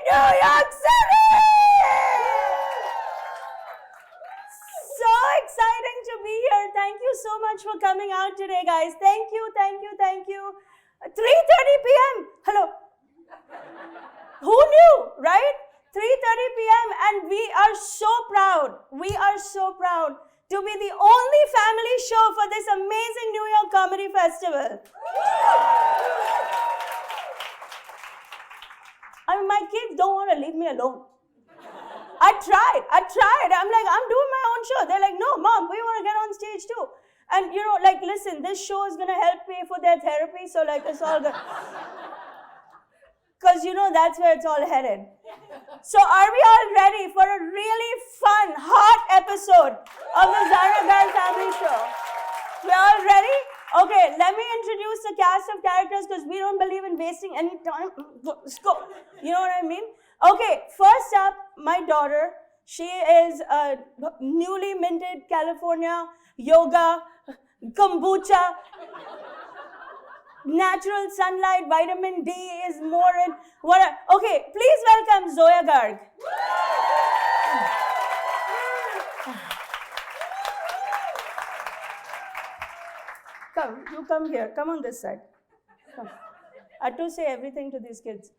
New York City! So exciting to be here. Thank you so much for coming out today, guys. Thank you, thank you, thank you. 3:30 p.m. Hello. Who knew, right? 3:30 p.m. and we are so proud. We are so proud to be the only family show for this amazing New York Comedy Festival. I mean, my kids don't want to leave me alone. I tried. I'm like, I'm doing my own show. They're like, no, Mom, we want to get on stage too. And you know, like, listen, this show is going to help pay for their therapy, so like, it's all good. Because you know, that's where it's all headed. So are we all ready for a really fun, hot episode of the Zarna Garg family show? We're all ready? Okay, let me introduce the cast of characters because we don't believe in wasting any time. Let's go. You know what I mean? Okay, first up, my daughter. She is a newly minted California yoga, kombucha, natural sunlight, vitamin D is more in what? Okay, please welcome Zoyas Garg. Come, you come here. Come on this side. Come. I have to say everything to these kids.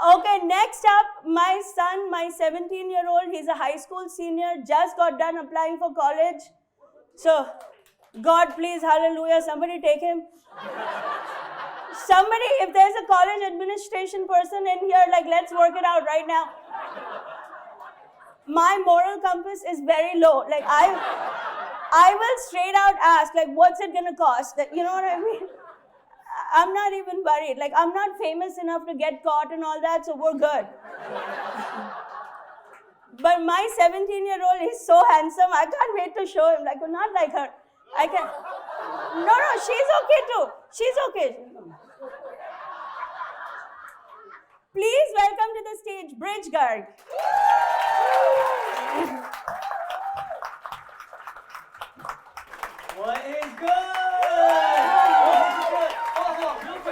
Okay, next up, my son, my 17-year-old. He's a high school senior, just got done applying for college. So, God, please, hallelujah, somebody take him. Somebody, if there's a college administration person in here, like, let's work it out right now. My moral compass is very low. Like, I will straight out ask, like, what's it gonna cost? You know what I mean? I'm not even worried. Like, I'm not famous enough to get caught and all that, so we're good. But my 17-year-old is so handsome, I can't wait to show him. Like, well, not like her. I can. No, she's okay too. She's okay. Please welcome to the stage, Bridge Garg. What is good?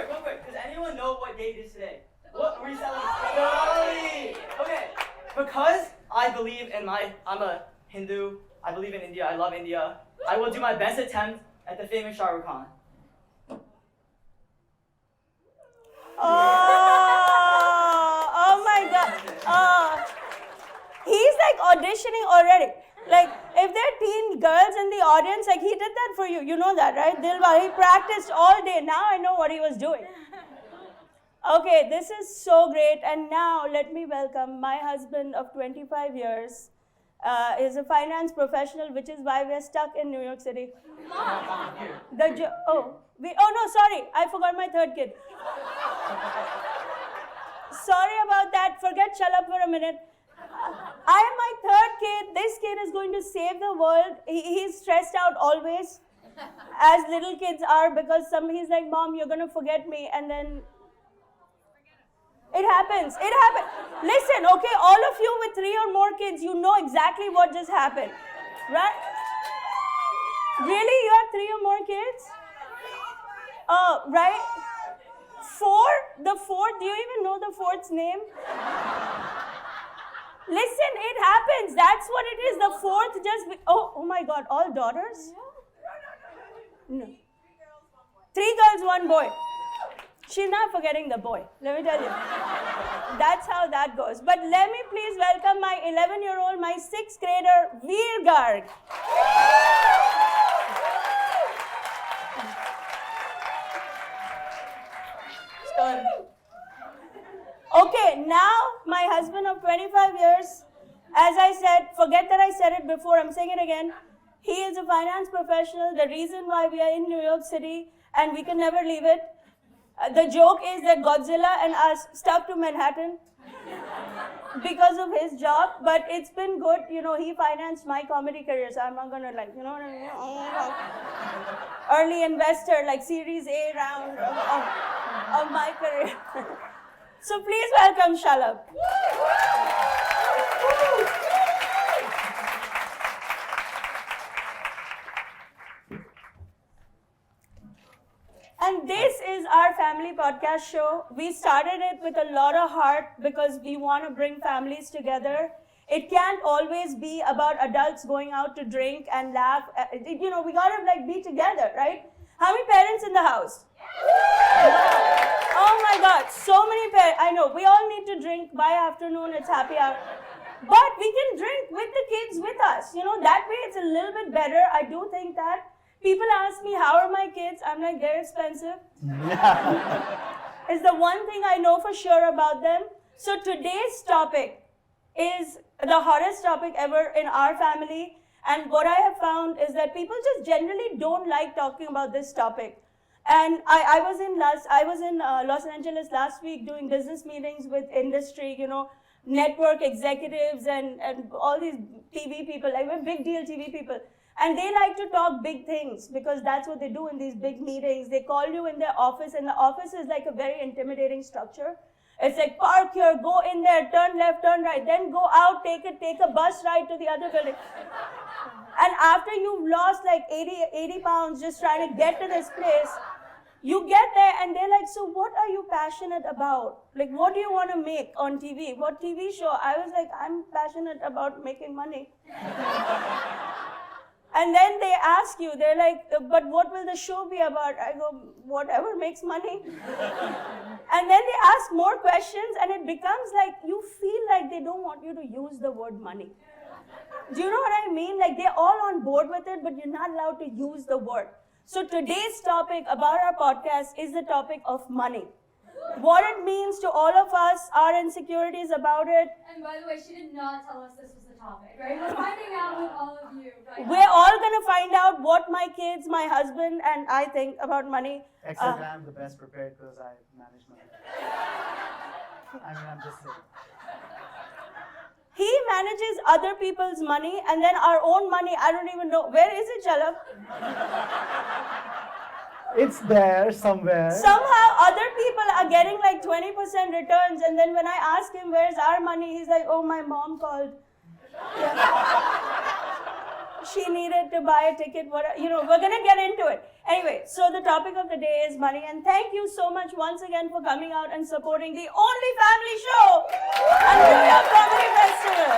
Real quick. Does anyone know what date it is today? What are we celebrating? Okay, because I believe in I'm a Hindu. I believe in India. I love India. I will do my best attempt at the famous Shah Rukh Khan. Oh my God. He's like auditioning already. Like, if there are teen girls in the audience, like, he did that for you. You know that, right? Dilwar, he practiced all day. Now I know what he was doing. Okay, this is so great. And now let me welcome my husband of 25 years. Is a finance professional, which is why we're stuck in New York City. Oh no, sorry. I forgot my third kid. Sorry about that. Forget shut up for a minute. I am my third kid. This kid is going to save the world. He's stressed out always, as little kids are, because he's like, Mom, you're going to forget me. And then it happens. Listen, okay, all of you with 3 or more kids, you know exactly what just happened. Right? Really? You have 3 or more kids? Oh, right? 4? The 4th? Do you even know the 4th's name? Listen, it happens. That's what it is. The 4th just... Oh my God. All daughters? No. 3 girls, 1 boy. She's not forgetting the boy. Let me tell you. That's how that goes. But let me please welcome my 11-year-old, my 6th grader, Veer Garg. Okay, now my husband of 25 years, as I said, forget that I said it before, I'm saying it again. He is a finance professional, the reason why we are in New York City, and we can never leave it. The joke is that Godzilla and us stuck to Manhattan because of his job, but it's been good. You know, he financed my comedy career, so I'm not gonna like, you know what I mean? Early investor, like Series A round of my career. So please welcome Shalab. And this is our family podcast show. We started it with a lot of heart because we want to bring families together. It can't always be about adults going out to drink and laugh. We gotta be together, right? How many parents in the house? Oh my God, so many parents. I know, we all need to drink by afternoon, it's happy hour. But we can drink with the kids with us. That way it's a little bit better. I do think that. People ask me, how are my kids? I'm like, they're expensive. It's the one thing I know for sure about them. So today's topic is the hottest topic ever in our family. And what I have found is that people just generally don't like talking about this topic. And I was in Los Angeles last week doing business meetings with industry, network executives and all these TV people, big deal TV people. And they like to talk big things because that's what they do in these big meetings. They call you in their office, and the office is like a very intimidating structure. It's like, park here, go in there, turn left, turn right, then go out, take a bus ride to the other building. And after you've lost like 80 pounds just trying to get to this place, you get there and they're like, so what are you passionate about? Like, what do you want to make on TV? What TV show? I was like, I'm passionate about making money. And then they ask you, they're like, but what will the show be about? I go, whatever makes money. And then they ask more questions, and it becomes like you feel like they don't want you to use the word money. Do you know what I mean? Like they're all on board with it, but you're not allowed to use the word. So today's topic about our podcast is the topic of money. What it means to all of us, our insecurities about it. And by the way, she did not tell us this was the topic, right? We're finding out with all of you. Right? We're all going to find out what my kids, my husband, and I think about money. Except I'm the best prepared because I manage money. I'm just saying. He manages other people's money, and then our own money, I don't even know. Where is it, Chalab? It's there somewhere. Somehow other people are getting like 20% returns, and then when I ask him where's our money, he's like, oh, my mom called. She needed to buy a ticket. We're going to get into it. Anyway, so the topic of the day is money, and thank you so much once again for coming out and supporting the only family show at New York Comedy Festival.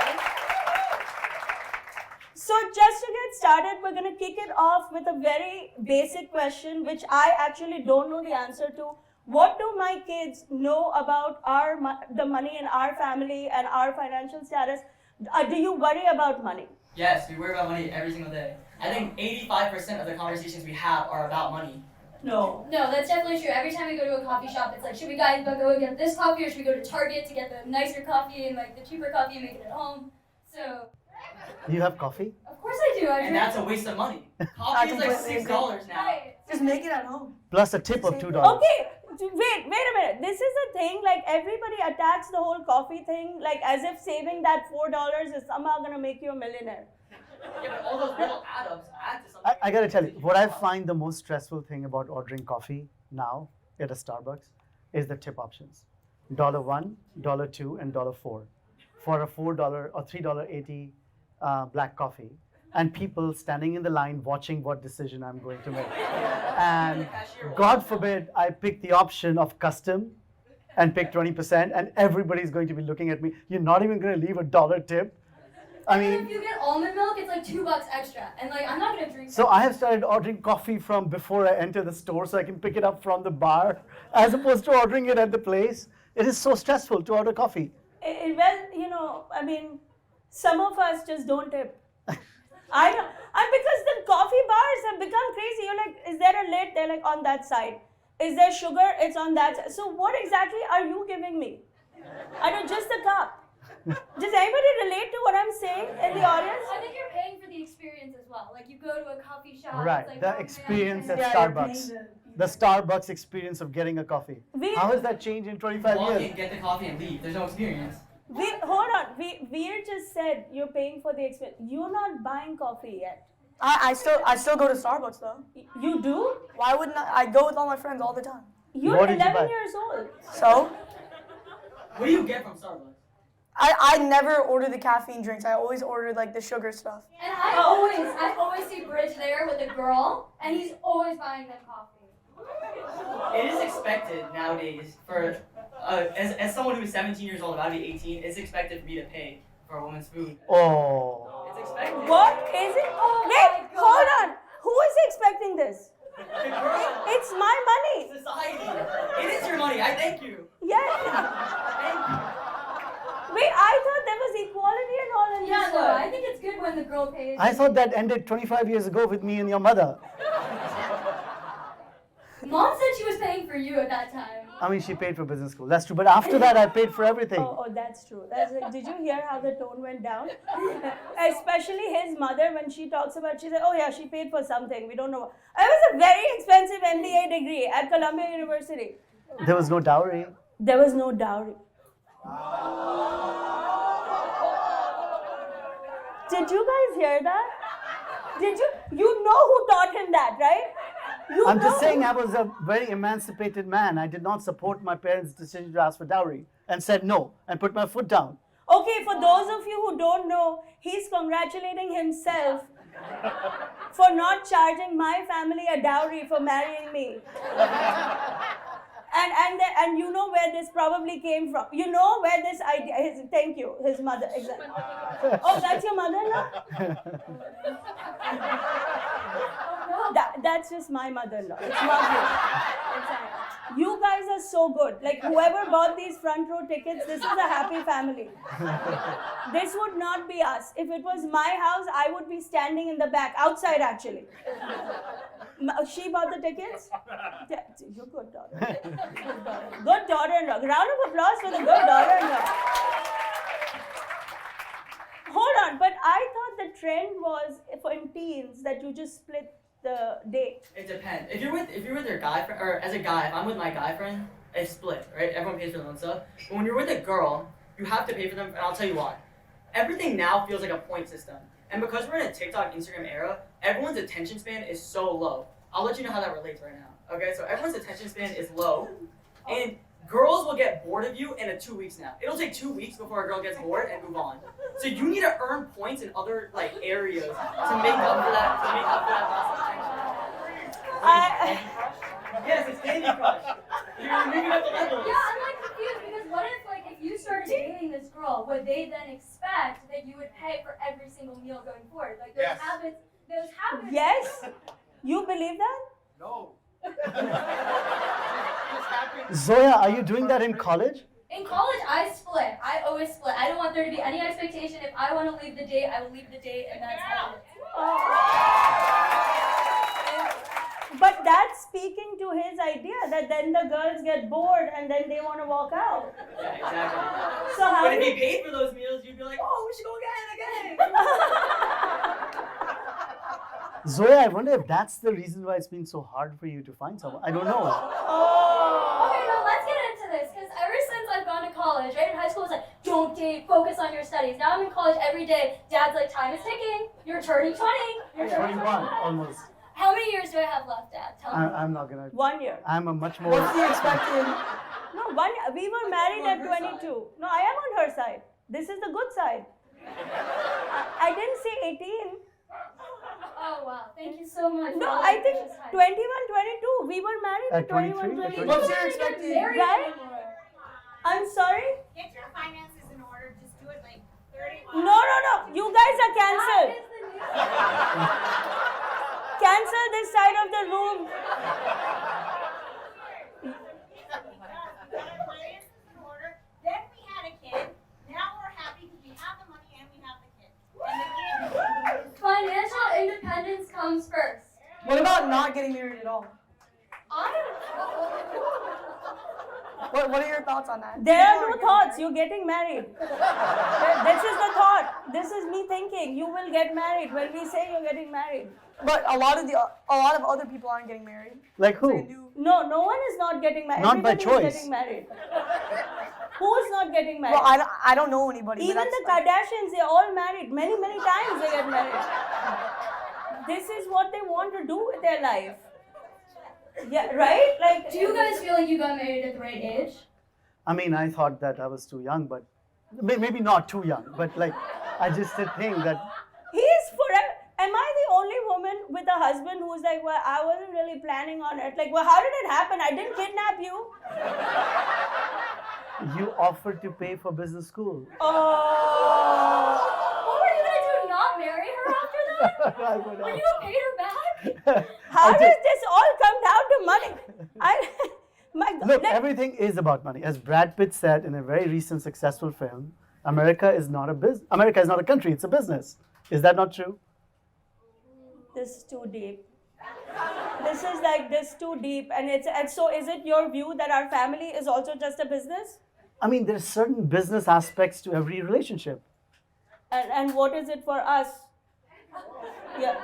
So just to get started, we're going to kick it off with a very basic question, which I actually don't know the answer to. What do my kids know about the money in our family and our financial status? Do you worry about money? Yes, we worry about money every single day. I think 85% of the conversations we have are about money. No. No, that's definitely true. Every time we go to a coffee shop, it's like, should we guys go get this coffee, or should we go to Target to get the nicer coffee and like the cheaper coffee and make it at home? So. You have coffee? Of course I do. And that's a waste of money. Coffee is like $6 now. Right. Just make it at home. Plus a tip of $2. Okay, wait a minute. This is a thing, like everybody attacks the whole coffee thing, like as if saving that $4 is somehow going to make you a millionaire. Yeah, but all those little add-ups add to something. I gotta tell you, what I find the most stressful thing about ordering coffee now at a Starbucks is the tip options. $1, $2, and $4 for a $4 or $3.80 black coffee, and people standing in the line watching what decision I'm going to make. And God forbid I pick the option of custom and pick 20%, and everybody's going to be looking at me. You're not even going to leave a $1 tip. I And mean, if you get almond milk, it's like $2 extra, and like I'm not gonna drink. so I have started ordering coffee from before I enter the store so I can pick it up from the bar as opposed to ordering it at the place. It is so stressful to order coffee. Some of us just don't tip. I know. And because the coffee bars have become crazy. You're like, is there a lid? They're like, on that side. Is there sugar? It's on that side. So what exactly are you giving me? I know, just the cup. Does anybody relate to what I'm saying in the audience? I think you're paying for the experience as well. Like you go to a coffee shop. Right, It's like, the oh, experience man, at Yeah, you're Starbucks. paying The Starbucks experience of getting a coffee. We- How has that changed in 25 Walk years? in, get the coffee, and leave. There's no experience. Hold on. Veer just said you're paying for the experience. You're not buying coffee yet. I still go to Starbucks though. You do? Why wouldn't I go with all my friends all the time? You're What did you 11 buy? years old. So What do you get from Starbucks? I never order the caffeine drinks. I always order like the sugar stuff. And I always see Bridge there with a girl, and he's always buying them coffee. expected nowadays for, as someone who's 17 years old, about to be 18, it's expected for me to pay for a woman's food. Oh. It's expected. What is it? Wait, hold on. Who is expecting this? The girl. It's my money. Society. It is your money. I thank you. Yeah. Thank you. Wait, I thought there was equality and all in Yeah, this no, world. I think it's good when the girl pays. I thought that ended 25 years ago with me and your mother. Mom said she was paying for you at that time. I mean, she paid for business school. That's true. But after that, I paid for everything. Oh, that's true. Did you hear how the tone went down? Especially his mother, when she talks about, she said, oh yeah, she paid for something. We don't know. It was a very expensive MBA degree at Columbia University. There was no dowry. There was no dowry. Did you guys hear that? Did you? You know who taught him that, right? You I'm know just saying who- I was a very emancipated man. I did not support my parents' decision to ask for dowry and said no and put my foot down. Okay, for those of you who don't know, he's congratulating himself for not charging my family a dowry for marrying me. And you know where this probably came from. You know where this idea. Thank you, his mother. Exactly. Oh, that's your mother-in-law? That's just my mother-in-law. It's not you. Exactly. You guys are so good. Like whoever bought these front row tickets, this is a happy family. This would not be us. If it was my house, I would be standing in the back, outside actually. She bought the tickets? Yeah, you're good daughter. Good daughter. Good daughter-in-law. Round of applause for the good daughter-in-law. Hold on, but I thought the trend was for in teens that you just split the date. It depends. If you're with your guy friend, or as a guy, if I'm with my guy friend, it's split, right? Everyone pays for their own stuff. But when you're with a girl, you have to pay for them, and I'll tell you why. Everything now feels like a point system. And because we're in a TikTok, Instagram era, everyone's attention span is so low. I'll let you know how that relates right now. Okay, so everyone's attention span is low, and girls will get bored of you in 2 weeks now. It'll take 2 weeks before a girl gets bored and move on. So you need to earn points in other areas to make up for that. To make up for that loss of attention. Yes, it's Candy Crush. You're moving up the levels. Yeah, I'm like confused because what if you started dating this girl, would they then expect that you would pay for every single meal going forward? Like those habits. Yes? You believe that? No. Zoya, are you doing that in college? In college, I split. I always split. I don't want there to be any expectation. If I want to leave the date, I will leave the date, and that's how it is. But that's speaking to his idea that then the girls get bored and then they want to walk out. Yeah, exactly. So how But if do he you... paid for those meals, you'd be like, oh, we should go again. Zoya, I wonder if that's the reason why it's been so hard for you to find someone. I don't know. Okay, no, let's get into this, because ever since I've gone to college, right, in high school, it's like, don't date, focus on your studies. Now I'm in college every day. Dad's like, time is ticking. You're turning 20. You're turning 21, 21. almost. How many years do I have left, Dad? Tell me. I'm not gonna. 1 year. I'm a much more. What's the expected? No, 1 year. We were married at 22. No, I am on her side. This is the good side. I didn't say 18. Oh, wow. Thank you so much. No, for all I that think precious time. 21, 22. We were married at At 23, 21, at 22. What's your Get expected? married Right? anymore. I'm sorry? Get your finances in order. Just do it like 30 No. You guys are That cancelled. is the news. Cancel this side of the room. Got our finances in order. Then we had a kid. Now we're happy because we have the money and we have the kid. And the kid Financial independence comes first. What about not getting married at all? What are your thoughts on that? There are People no getting thoughts. married. You're getting married. This is the thought. This is me thinking. You will get married when we say you're getting married. But a lot of other people aren't getting married. Like They who? do. No one is not getting married. Not by Everybody choice. is getting married. Who is not getting married? Well, I don't know anybody. but Even that's the Kardashians, they're all married. Many times they get married. This is what they want to do with their life. Yeah, right? Like, Do you guys feel like you got married at the right age? I mean, I thought that I was too young, but maybe not too young, but like, I just did think that he is forever. Am I the only woman with the husband who's like, well, I wasn't really planning on it. Like, well, how did it happen? I didn't kidnap you. You offered to pay for business school. Oh. What were you gonna do? Not marry her after that? I would Were have. you gonna pay her back? How I does did- this all come down to money? My God. Look, like- everything is about money. As Brad Pitt said in a very recent successful film, America is not a country, it's a business. Is that not true? This is too deep. This is like this too deep, and so is it your view that our family is also just a business? I mean, there's certain business aspects to every relationship. And what is it for us? Yeah.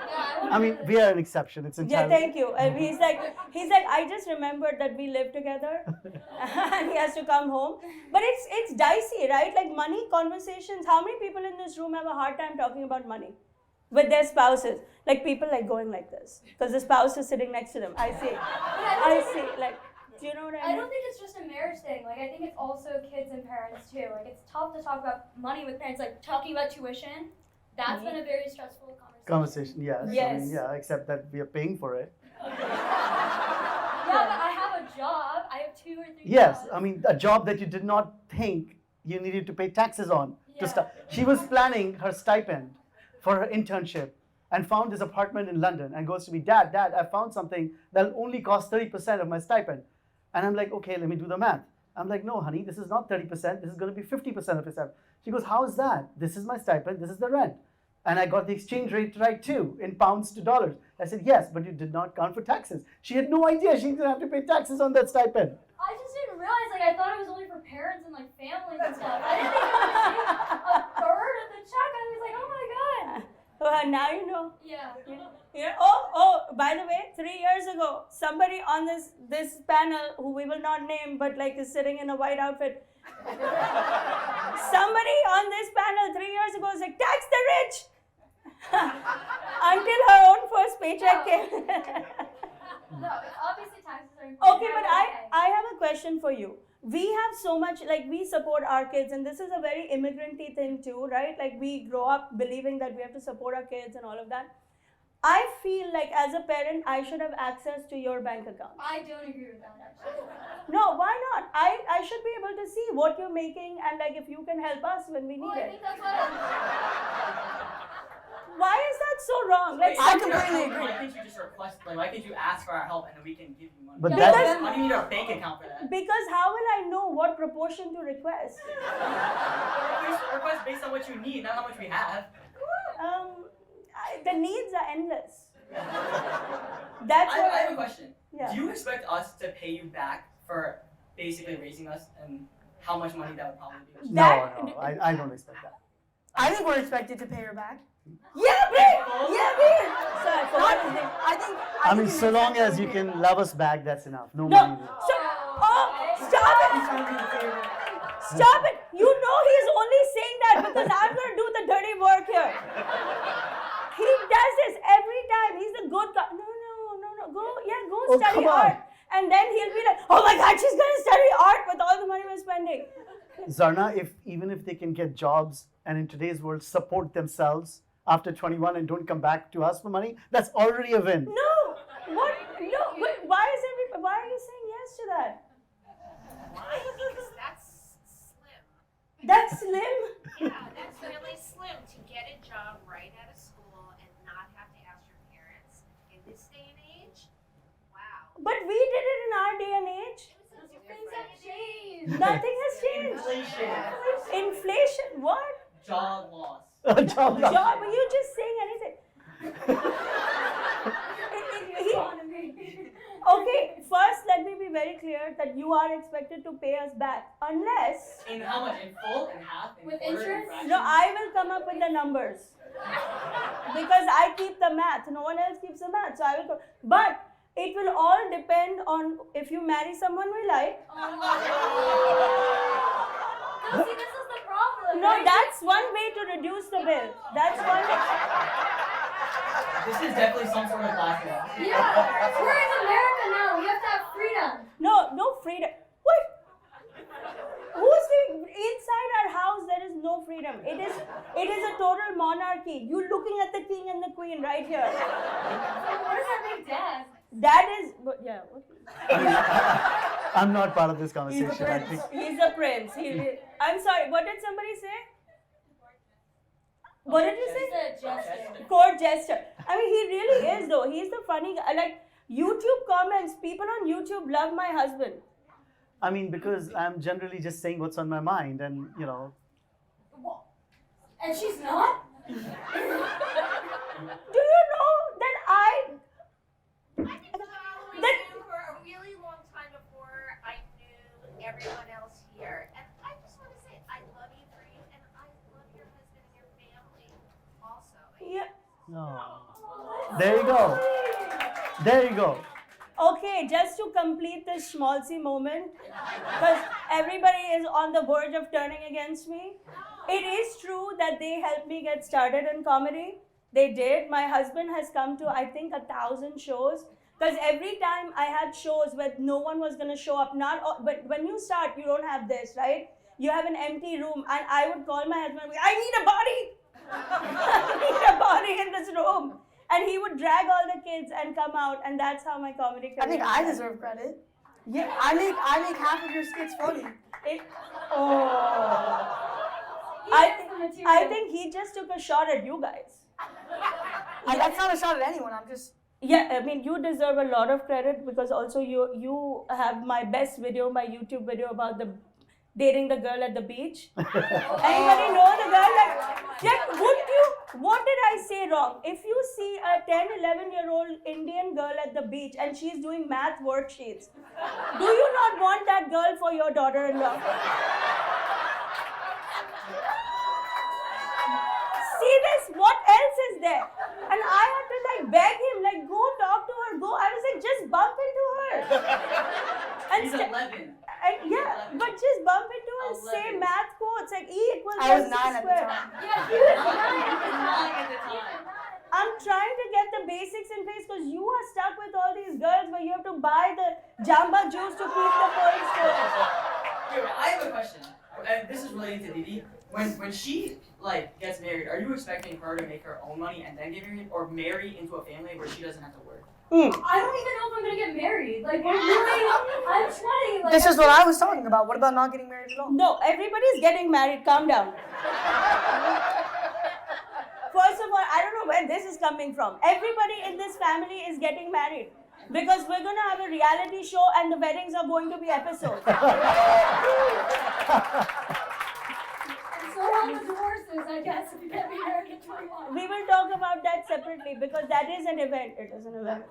I mean, we are an exception. It's Yeah, entirely. thank you. And he's like, I just remembered that we live together, and he has to come home. But it's dicey, right? Like money conversations. How many people in this room have a hard time talking about money with their spouses? Like people like going like this because the spouse is sitting next to them. I see. Like, do you know what I mean? I don't think it's just a marriage thing. Like, I think it's also kids and parents too. Like, it's tough to talk about money with parents. Like, talking about tuition, that's been a very stressful Conversation, yes. I Yes. mean, yeah, except that we are paying for it. Yeah, but I have a job. I have 2 or 3 Yes, jobs. I mean, a job that you did not think you needed to pay taxes on. Yeah. To start. She was planning her stipend for her internship and found this apartment in London and goes to me, Dad, I found something that'll only cost 30% of my stipend. And I'm like, okay, let me do the math. I'm like, no, honey, this is not 30%. This is going to be 50% of your stipend. She goes, how is that? This is my stipend. This is the rent. And I got the exchange rate right too, in pounds to dollars. I said, yes, but you did not count for taxes. She had no idea she didn't have to pay taxes on that stipend. I just didn't realize, like, I thought it was only for parents and, like, families and stuff. I didn't think it was a third of the check. I was like, oh my God. Well, now you know. Yeah. Yeah. Oh, by the way, 3 years ago, somebody on this panel, who we will not name, but like is sitting in a white outfit. Somebody on this panel 3 years ago was like, tax the rich! Until her own first paycheck came. No, obviously taxes are important. Okay, but I have a question for you. We have so much, like we support our kids, and this is a very immigrant-y thing too, right? Like we grow up believing that we have to support our kids and all of that. I feel like as a parent, I should have access to your bank account. I don't agree with that, actually. No, why not? I should be able to see what you're making and like if you can help us when we Well, need I it. think that's what Why is that so wrong? Like I completely agree. Why can't you just request, like, why can't you ask for our help and then we can give you money? But Because- that's, Why do you need our bank account for that? because how will I know what proportion to request? Request based on what you need, not how much we have. The needs are endless. That's I what have a question. Yeah. Do you expect us to pay you back for basically raising us, and how much money that would probably be? That- no, I don't expect that. I think we're expected to pay her back. Yeah, babe. Yeah, babe. Sorry, for what is it? I think. I mean, think so it long makes as sense you to can love us back, that's enough. No No. money. So, stop it. Stop it. You know he's only saying that because I'm going to do the dirty work here. He does this every time. He's a good guy. No. Go Oh, study come on. art. And then he'll be like, oh my God, she's going to study art with all the money we're spending. Zarna, even if they can get jobs and in today's world support themselves after 21 and don't come back to us for money, that's already a win. No. What? No. Wait, why are you saying yes to that? Why? Because that's slim. That's slim. Yeah, that's really slim to get a job right out of school and not have to ask your parents in this day and age. Wow. But we did it in our day and age. things have changed. Nothing has changed. Inflation. Inflation. What? Job loss. Job loss. Job? Are you just saying anything? Okay, first let me be very clear that you are expected to pay us back unless. In how much? In full? In half? In With quarter? In interest? fraction? No, I will come up with the numbers. Because I keep the math. No one else keeps the math. So I will go. But it will all depend on if you marry someone we like. No, see, this is the problem. No, right? that's one way to reduce the bill. That's one way. This is definitely some sort of class war. Yeah, we're in America now. We have to have freedom. No freedom. What? Who's saying inside our house there is no freedom? It is a total monarchy. You looking at the king and the queen right here. That is, but yeah. What? I'm not part of this He's the conversation. I prince. think He's a prince. I'm sorry. What did somebody say? What did you say? He's a jester. Court jester. I mean, he really is though. He's the funny guy. Like YouTube comments, people on YouTube love my husband. I mean, because I'm generally just saying what's on my mind, and you know, And she's not? Do you know that I've been following That- you for a really long time before I knew everyone else here. And I just want to say, I love you for you, and I love your husband and your family also. Yeah. no. There you go. There you go. Okay, just to complete this schmaltzy moment, because everybody is on the verge of turning against me. It is true that they helped me get started in comedy. They did. My husband has come to, I think, 1,000 shows. Because every time I had shows where no one was going to show up, but when you start, you don't have this, right? You have an empty room, and I would call my husband and be, I need a body! I need a body in this room. And he would drag all the kids and come out, and that's how my comedy career I think I started. deserve credit. Yeah, I make half of your skits funny. I think he just took a shot at you guys. That's not a shot at anyone. I'm just. Yeah, I mean, you deserve a lot of credit because also you have my best video, my YouTube video about the dating the girl at the beach. Anybody know the girl? What did I say wrong? If you see a 10, 11-year-old Indian girl at the beach and she's doing math worksheets, do you not want that girl for your daughter-in-law? See this? What else is there? And I had to like beg him, go talk to her, go. I was like, just bump into her. And He's 11. but just bump into her and say 11. math quotes like E equals I was MC 9 at the squared. time. Yeah, he was 9 At the time. I'm trying to get the basics in place because you are stuck with all these girls where you have to buy the jamba juice to keep the points going. Wait, I have a question. And this is related to Didi. When she gets married, are you expecting her to make her own money and then get married, or marry into a family where she doesn't have to work? I don't even know if I'm gonna get married. Like, we're really, I'm 20. Like, This is what I was talking about. What about not getting married at all? No, everybody's getting married. Calm down. First of all, I don't know where this is coming from. Everybody in this family is getting married because we're going to have a reality show and the weddings are going to be episodes. And so are the divorces, I guess, if you get married at 21. We will talk about that separately because that is an event. It is an event.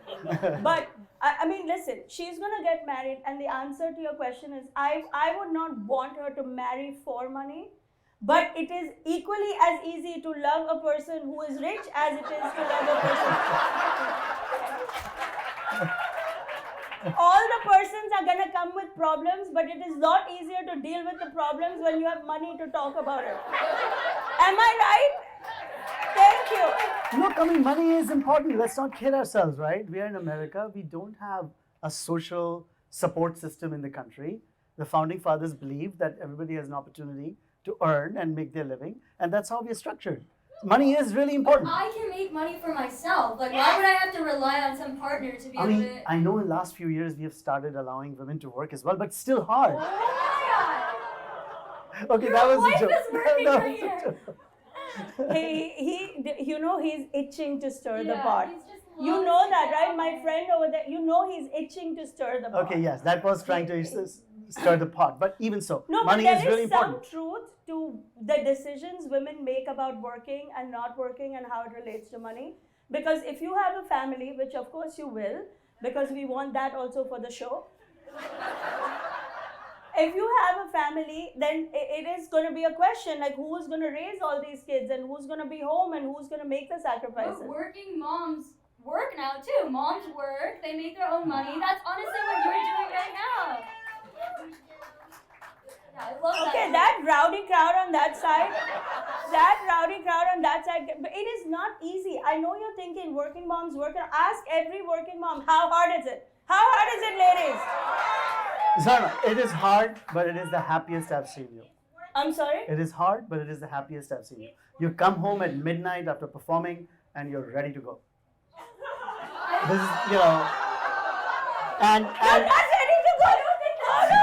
But, I mean, listen, she's going to get married and the answer to your question is I would not want her to marry for money. But it is equally as easy to love a person who is rich as it is to love a person. All the persons are going to come with problems, but it is a lot easier to deal with the problems when you have money to talk about it. Am I right? Thank you. Look, I mean, money is important. Let's not kid ourselves, right? We are in America. We don't have a social support system in the country. The founding fathers believed that everybody has an opportunity to earn and make their living, and that's how we are structured. Money is really important. I can make money for myself. Like, why would I have to rely on some partner to be I able mean, to? I know in the last few years we have started allowing women to work as well, but still hard. Oh my God! Okay, Your that was wife a joke. is working That right was a here. joke. He's itching to stir the Yeah, pot. he's just You loves know to that, get right? out My there. friend over there, you know he's itching to stir the pot. Okay, yes, that was trying to stir the pot, but even so, No, money but there is really is some important. truth to the decisions women make about working and not working and how it relates to money. Because if you have a family, which of course you will, because we want that also for the show. If you have a family, then it is going to be a question like who's going to raise all these kids and who's going to be home and who's going to make the sacrifices. But working moms work now too. Moms work, they make their own money. That's honestly what you're doing right now. Yeah, I love that. Okay, that rowdy crowd on that side, but it is not easy. I know you're thinking working moms work. Ask every working mom, how hard is it? How hard is it, ladies? Zarna, it is hard, but it is the happiest I've seen you. I'm sorry? It is hard, but it is the happiest I've seen you. You come home at midnight after performing, and you're ready to go. This is, And You're not ready to go. No, no.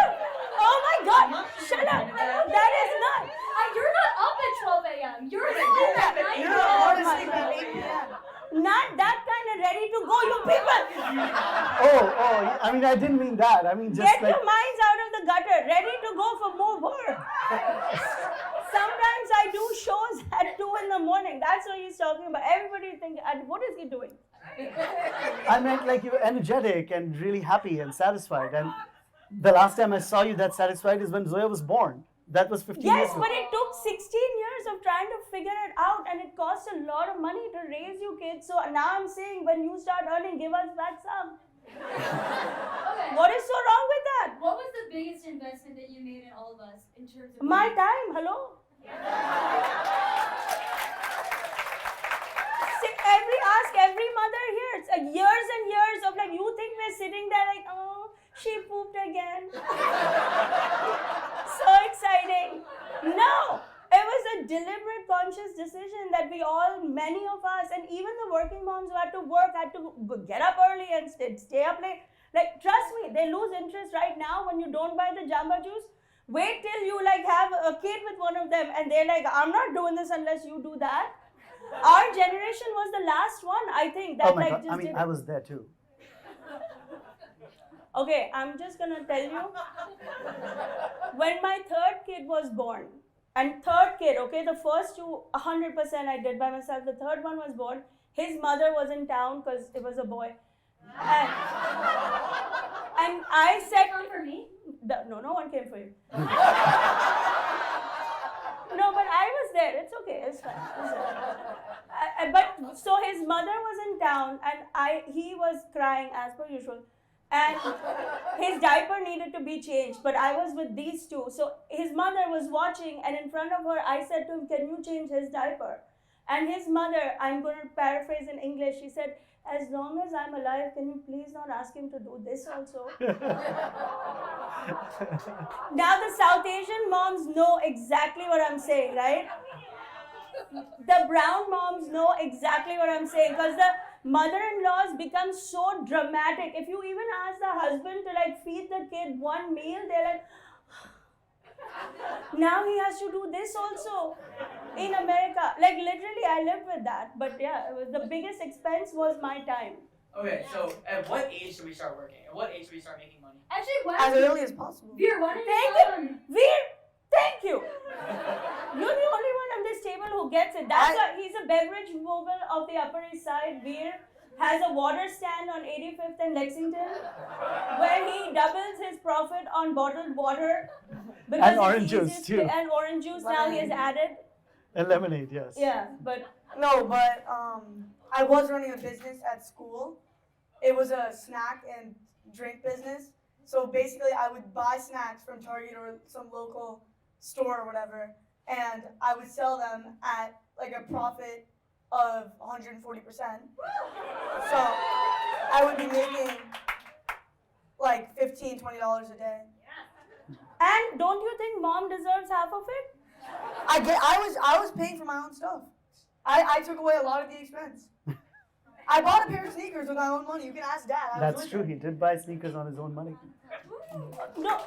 Oh my God. Shut up. That is not. You're not up at 12 a.m. You're asleep at 9 You're a.m. going to sleep at 8 p.m. Not that kind of ready to go, you people. oh, I mean, I didn't mean that. I mean, just Get like, your minds out of the gutter, ready to go for more work. Sometimes I do shows at 2 in the morning. That's what he's talking about. Everybody thinking, what is he doing? I meant like you're energetic and really happy and satisfied. And the last time I saw you that satisfied is when Zoya was born. That was 15 years Yes, ago. but it took 16 years of trying to figure it out, and it costs a lot of money to raise you kids. So now I'm saying, when you start earning, give us back some. Okay. What is so wrong with that? What was the biggest investment that you made in all of us in terms of My time, hello? Ask every mother here. It's years and years of like, you think we're sitting there like, oh, she pooped again. So exciting. No, it was a deliberate, conscious decision that we all, many of us, and even the working moms who had to work, had to get up early and stay up late. Like, trust me, they lose interest right now when you don't buy the Jamba juice. Wait till you like have a kid with one of them and they're like, I'm not doing this unless you do that. Our generation was the last one, I think, that Oh my like God. just I mean, did. I was there too. Okay, I'm just gonna tell you. When my third kid was born, and third kid, okay, the first two, 100% I did by myself. The third one was born. His mother was in town because it was a boy. And I said, come for me? no one came for you. No, but I was there. It's okay. It's fine. But so his mother was in town, and he was crying as per usual, and his diaper needed to be changed. But I was with these two, so his mother was watching, and in front of her, I said to him, "Can you change his diaper?" And his mother, I'm going to paraphrase in English, she said, "As long as I'm alive, can you please not ask him to do this also?" Now the South Asian moms know exactly what I'm saying, right? The brown moms know exactly what I'm saying, because the mother-in-laws become so dramatic. If you even ask the husband to like feed the kid one meal, they're like, now he has to do this also in America. Like literally, I lived with that. But yeah, it was, the biggest expense was my time. Okay, so at what age do we start working? At what age do we start making money? Actually, why As don't you, early as possible. Veer, why don't you Thank tell you, them? Veer. Thank you. You're the only one on this table who gets it. He's a beverage mogul of the Upper East Side. Veer has a water stand on 85th and Lexington, where he doubles his profit on bottled water. Because And orange it's juice, easiest too. And orange juice now he has added. And lemonade, yes. Yeah, but No, but I was running a business at school. It was a snack and drink business. So basically, I would buy snacks from Target or some local store or whatever, and I would sell them at like a profit of 140%. So I would be making like $15, $20 a day. and don't you think mom deserves half of it? I was paying for my own stuff. I took away a lot of the expense. I bought a pair of sneakers with my own money. You can ask Dad. I was That's with true. him. He did buy sneakers on his own money. No.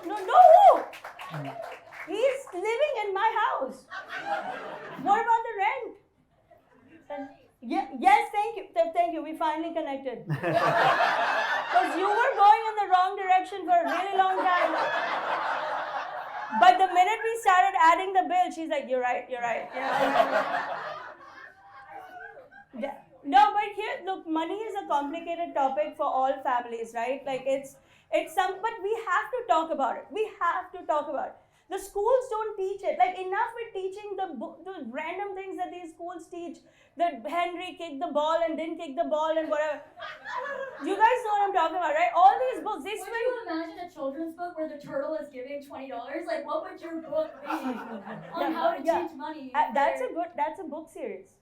He's living in my house. What about the rent? Yes, thank you. Thank you. We finally connected. Because you were going in the wrong direction for a really long time. But the minute we started adding the bill, she's like, you're right. Yeah. No, but here, look, money is a complicated topic for all families, right? Like but we have to talk about it. The schools don't teach it. Like enough with teaching the random things that these schools teach. That Henry kicked the ball and didn't kick the ball and whatever. You guys know what I'm talking about, right? All these books, Would you imagine a children's book where the turtle is giving $20? Like, what would your book be on how to teach money? That's a book series.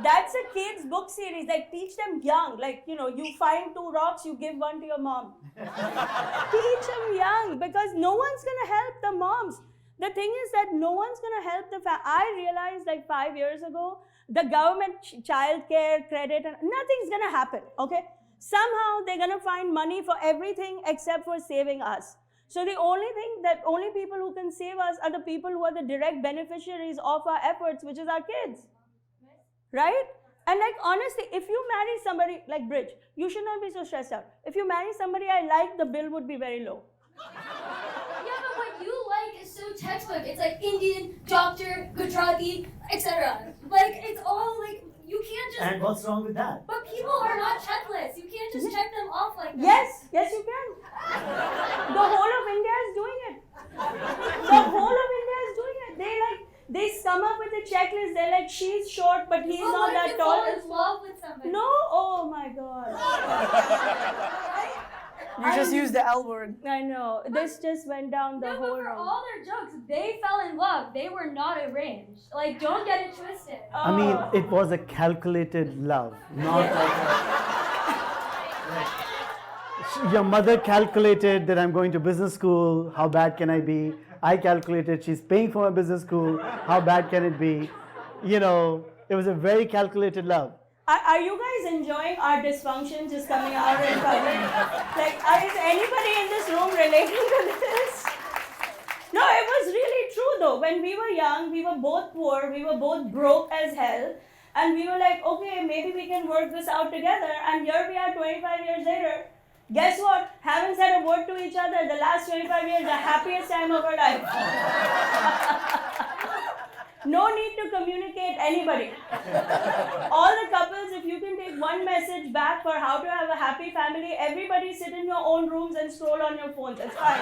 That's a kid's book series. Like teach them young. Like, you find 2 rocks, you give one to your mom. Teach them young, because no one's gonna help the moms. The thing is that no one's gonna help the I realized like 5 years ago, the government child care credit, and nothing's gonna happen. Okay, Somehow they're gonna find money for everything except for saving us. So the only people who can save us are the people who are the direct beneficiaries of our efforts, which is our kids. Right? And like honestly, if you marry somebody like Bridge, you should not be so stressed out. If you marry somebody I like, the bill would be very low. Yeah, but what you like is so textbook. It's like Indian, doctor, Gujarati, etc. Like, it's all like, you can't just... And what's wrong with that? But people are not checklists. You can't just check them off like that. Yes, you can. The whole of India is doing it. The whole of India is doing it. They come up with a checklist. They're like, she's short, but he's not that tall. What if you fall in love with somebody? No, oh my God. You just used the L word. I know. This just went down the No, whole but for road. all their jokes, they fell in love. They were not arranged. Like, don't get it twisted. I mean, it was a calculated love, not like your mother calculated that I'm going to business school, how bad can I be? I calculated she's paying for my business school, how bad can it be? You know, it was a very calculated love. Are you guys enjoying our dysfunction just coming out in public? Like, is anybody in this room relating to this? No, it was really true though. When we were young, we were both poor, we were both broke as hell, and we were like, okay, maybe we can work this out together. And here we are 25 years later. Guess what? Haven't said a word to each other. The last 25 years, the happiest time of our life. No need to communicate anybody. All the couples, if you can take one message back for how to have a happy family, everybody sit in your own rooms and scroll on your phones. It's fine.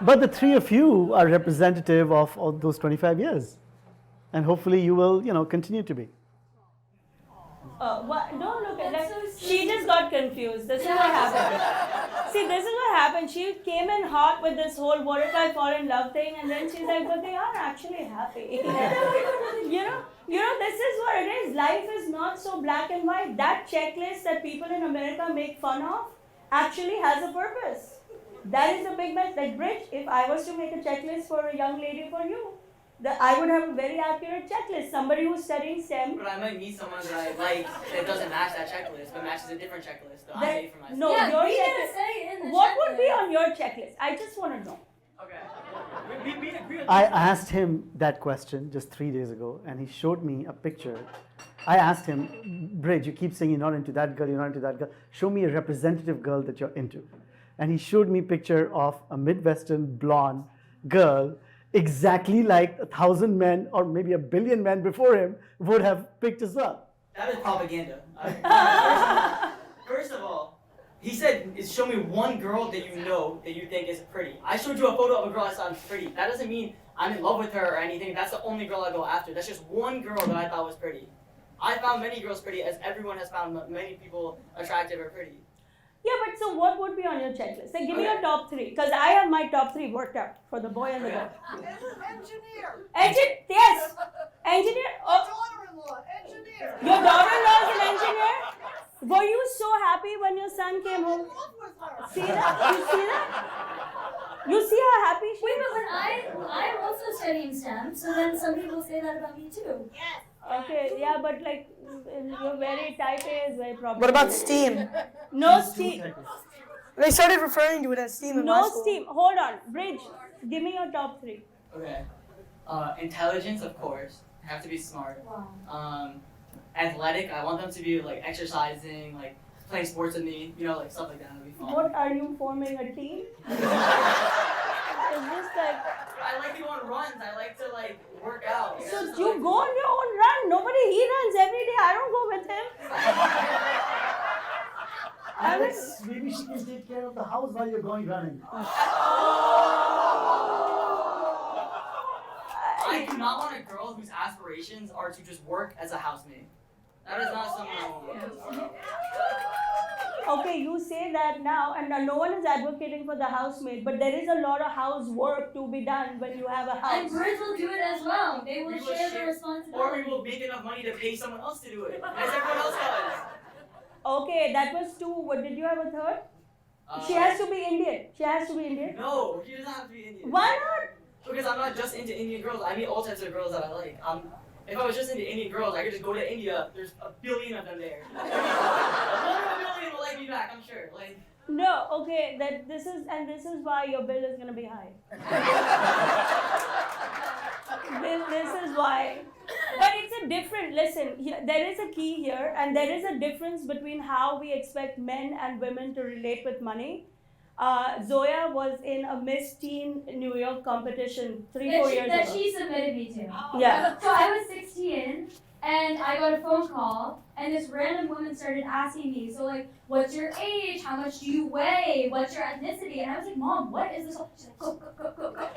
But the three of you are representative of all those 25 years. And hopefully you will, continue to be. What? Don't look at That's that. so She just got confused. This is what happened. See, this is what happened. She came in hot with this whole what if I fall in love thing, and then she's like, but they are actually happy. This is what it is. Life is not so black and white. That checklist that people in America make fun of actually has a purpose. That is a big mess. Like Bridge, if I was to make a checklist for a young lady for you, I would have a very accurate checklist. Somebody who's studying STEM. But I might meet someone that I like that doesn't match that checklist, but matches a different checklist that I That- made for myself. no, Yeah, your we didn't checklist. say in the What would be checklist. on your checklist? I just want to know. Okay. We agree with I this. asked him that question just 3 days ago, and he showed me a picture. I asked him, Bridge, you keep saying you're not into that girl, you're not into that girl. Show me a representative girl that you're into. And he showed me a picture of a Midwestern blonde girl, exactly like 1,000 men or maybe 1 billion men before him would have picked us up. That is propaganda. First of all, he said, show me one girl that you know that you think is pretty. I showed you a photo of a girl I thought was pretty. That doesn't mean I'm in love with her or anything. That's the only girl I go after. That's just one girl that I thought was pretty. I found many girls pretty, as everyone has found many people attractive or pretty. Yeah, but so what would be on your checklist? Like, give me your top 3, because I have my top 3 worked out for the boy and the girl. Engineer. Yes, engineer. Oh, Daughter-in-law, engineer. your daughter-in-law is an engineer. Were you so happy when your son came home? In love with her. See that? You see that? You see how happy she Wait, is? but when I'm also studying STEM, so then some people say that about me too. Yes. Okay, yeah, but like, you're very type A is very problematic. What about STEAM? No steam. They started referring to it as STEAM in my No school. steam. Hold on. Bridge, give me your top 3. Okay. Intelligence, of course. Have to be smart. Wow. Athletic. I want them to be like exercising, like playing sports with me. Like stuff like that. Would be fun. What are you forming a team? Is this like... I like to go on runs. I like to like work out. So you go on your own run. Nobody, he runs every day. I don't go with him. Alex, maybe she can take care of the house while you're going running. I do not want a girl whose aspirations are to just work as a housemaid. That is not something I want. Okay, you say that now, and no one is advocating for the housemaid, but there is a lot of housework to be done when you have a And house. Bridge will do it as well. They will We will share the share- Or responsibility. we will make enough money to pay someone else to do it, as everyone else does. Okay, that was 2. What did you have a third? She has to be Indian. She has to be Indian. No, she doesn't have to be Indian. Why not? Because I'm not just into Indian girls. I meet all types of girls that I like. If I was just into Indian girls, I could just go to India. There's a billion of them there. 1 million will like me back, I'm sure. Like. No, okay, this is why your bill is gonna be high. this is why. But it's a different, listen, there is a key here, and there is a difference between how we expect men and women to relate with money. Zoya was in a Miss Teen New York competition 3-4 years ago. That she submitted me to. Yeah. So I was 16, and I got a phone call, and this random woman started asking me, so like, what's your age? How much do you weigh? What's your ethnicity? And I was like, Mom, what is this? She's like, go,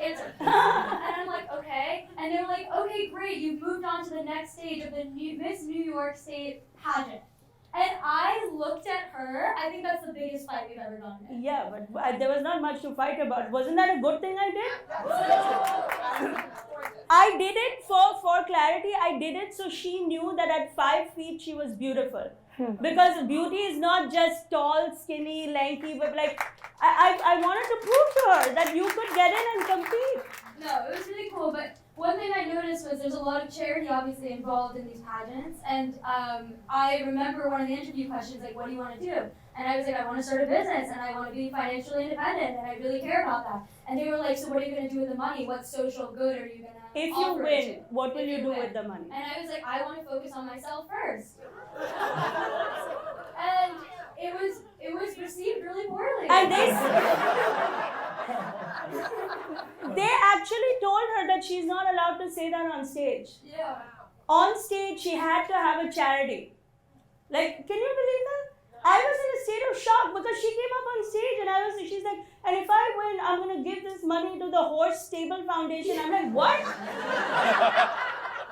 answer. And I'm like, okay. And they're like, okay, great, you've moved on to the next stage of the Miss New York State pageant. And I looked at her. I think that's the biggest fight we've ever gotten in. Yeah, but there was not much to fight about. Wasn't that a good thing I did? I did it for clarity. I did it so she knew that at 5 feet she was beautiful. Because beauty is not just tall, skinny, lanky, but like I wanted to prove to her that you could get in and compete. No, it was really cool, but one thing I noticed was there's a lot of charity obviously involved in these pageants, and I remember one of the interview questions, like, what do you want to do? And I was like, I want to start a business, and I want to be financially independent, and I really care about that. And they were like, so what are you going to do with the money? What social good are you going to If you win, what will you do with the money? And I was like, I want to focus on myself first. And it was received really poorly. And they actually told her that she's not allowed to say that on stage. Yeah. On stage, she had to have a charity. Like, can you believe that? I was in a state of shock because she came up on stage and she's like, and if I win, I'm going to give this money to the Horse Stable Foundation. I'm like, what?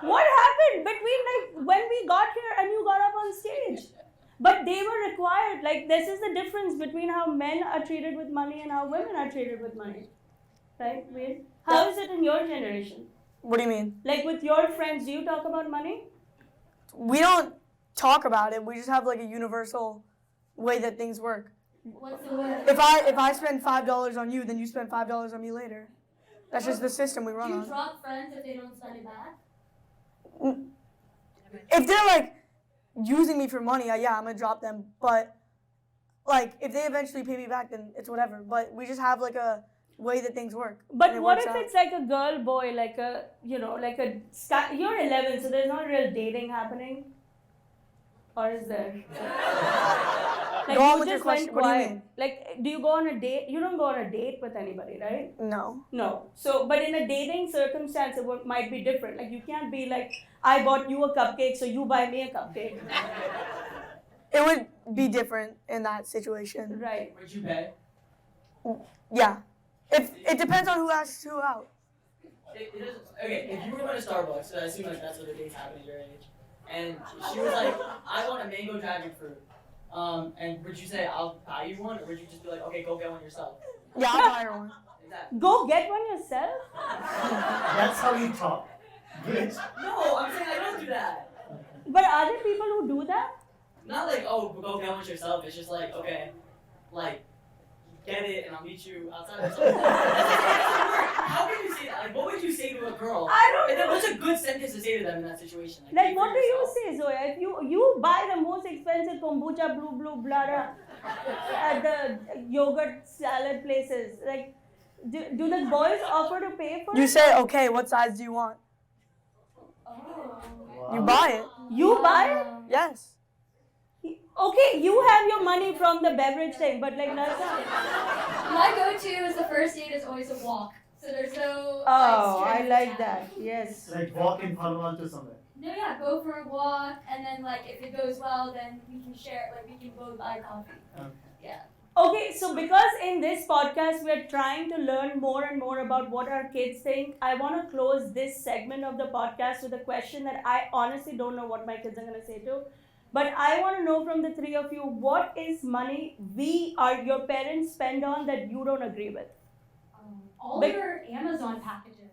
What happened between like when we got here and you got up on stage? But they were required, like this is the difference between how men are treated with money and how women are treated with money. Right, Veer? How is it in your generation? What do you mean? Like with your friends, do you talk about money? We don't talk about it. We just have like a universal way that things work. What's the word? If I spend $5 on you, then you spend $5 on me later. That's just the system we run Do you on. drop friends if they don't spend it back? If they're like using me for money, yeah, I'm gonna drop them. But like if they eventually pay me back, then it's whatever. But we just have like a way that things work. But what if it's like a girl boy, like a, you know, like a, you're 11, so there's not real dating happening? Or is there? Like Go on you with your just question. went What do you quiet. mean? Like, do you go on a date? You don't go on a date with anybody, right? No. No. So, but in a dating circumstance, it might be different. Like, you can't be like, I bought you a cupcake, so you buy me a cupcake. It would be different in that situation. Right. Would you pay? Yeah. If it depends on who asks who out. Okay, if you were going to Starbucks, so I assume like that's what the dates happen at your age, and she was like, I want a mango dragon fruit. And would you say, I'll buy you one, or would you just be like, okay, go get one yourself? Yeah, I'll buy her one. Exactly. Go get one yourself? That's how you talk. Bitch. No, I'm saying I don't do that. But are there people who do that? Not like, oh, go get one yourself. It's just like, okay, like, get it, and I'll meet you outside or something. How can you say that? Like, what would you say to a girl? I don't And then know. what's a good sentence to say to them in that situation? Like, pay what for do you yourself? say, Zoya? If you buy the most expensive kombucha, blue, blah, at the yogurt salad places, like, do the boys offer to pay for You it? say, okay, what size do you want? You buy it. You buy it? Yes. Okay, you have your money from the beverage thing, but like, that's not. My go-to is the first date is always a walk. So there's no. Oh, I strings like attached. that. Yes. Like walk in Palo Alto somewhere. No, yeah, go for a walk, and then like if it goes well, then we can share. Like we can both buy coffee. Okay. Yeah. Okay, so because in this podcast we are trying to learn more and more about what our kids think, I want to close this segment of the podcast with a question that I honestly don't know what my kids are going to say to. But I want to know from the three of you, what is money your parents spend on that you don't agree with? All Big- your Amazon packages.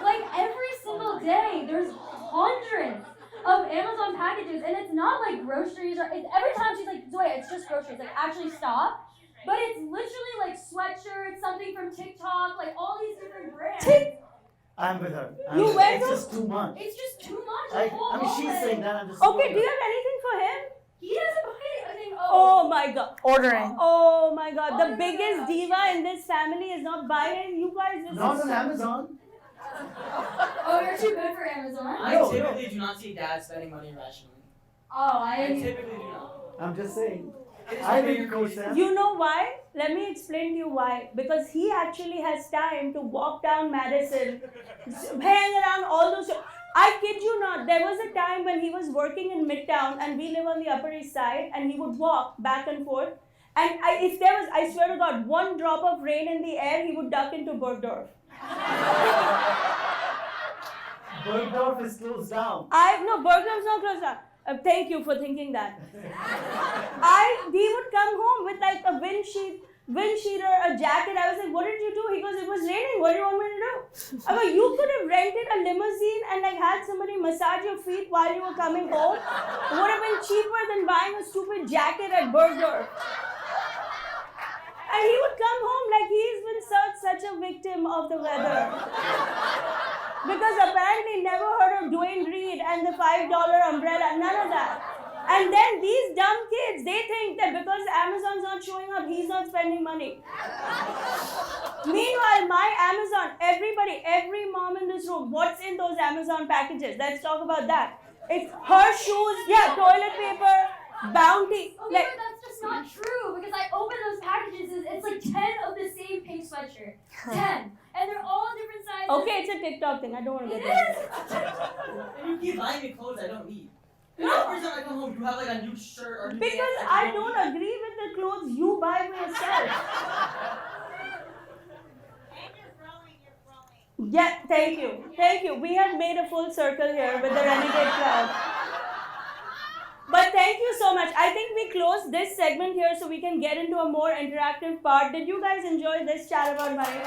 Like every single day, there's hundreds of Amazon packages, and it's not like groceries or. Every time she's like, Zoya, it's just groceries. Like, actually stop. But it's literally like sweatshirts, something from TikTok, like all these different brands. I'm with her. You went It's to- just too much. It's just too much. I mean, she's saying that. I'm just. Okay, do you have anything for him? He doesn't buy anything. Oh my god. Ordering. Oh my god. The Oh my biggest gosh. diva in this family is not buying. You guys just. Not on Amazon. Oh, you're too good for Amazon. I No, typically do not see dad spending money irrationally. Oh, I I. typically do not. I'm just saying. It is I very think Coach crazy. Sam. You know why? Let me explain to you why. Because he actually has time to walk down Madison, hang around all those. I kid you not, there was a time when he was working in Midtown and we live on the Upper East Side and he would walk back and forth. And if there was, I swear to God, one drop of rain in the air, he would duck into Bergdorf. Bergdorf is closed down. No, Bergdorf's not closed down. Thank you for thinking that. He would come home with like a wind sheeter, a jacket. I was like, what did you do? He goes, it was raining. What do you want me to do? I go, you could have rented a limousine and like had somebody massage your feet while you were coming home. It would have been cheaper than buying a stupid jacket at Bergdorf. And he would come home like he's been such a victim of the weather. Because apparently never heard of Dwayne Reed and the $5 umbrella, none of that. And then these dumb kids, they think that because Amazon's not showing up, he's not spending money. Meanwhile, my Amazon, every mom in this room, what's in those Amazon packages? Let's talk about that. It's her shoes, yeah, toilet paper, Bounty. Okay, Like, but that's just not true because I opened those packages and it's like 10 of the same pink sweatshirt. 10. And they're all different sizes. okay, it's a TikTok thing. I don't want to It get is. that. And you keep buying me clothes I don't need. And every time I come home, you have like a new shirt or new Because pants I that you don't need. agree with the clothes you buy for yourself. And you're growing. Yeah, thank you. Thank you. We have made a full circle here with the Renegade Crowd. But thank you so much. I think we close this segment here so we can get into a more interactive part. Did you guys enjoy this chat about money?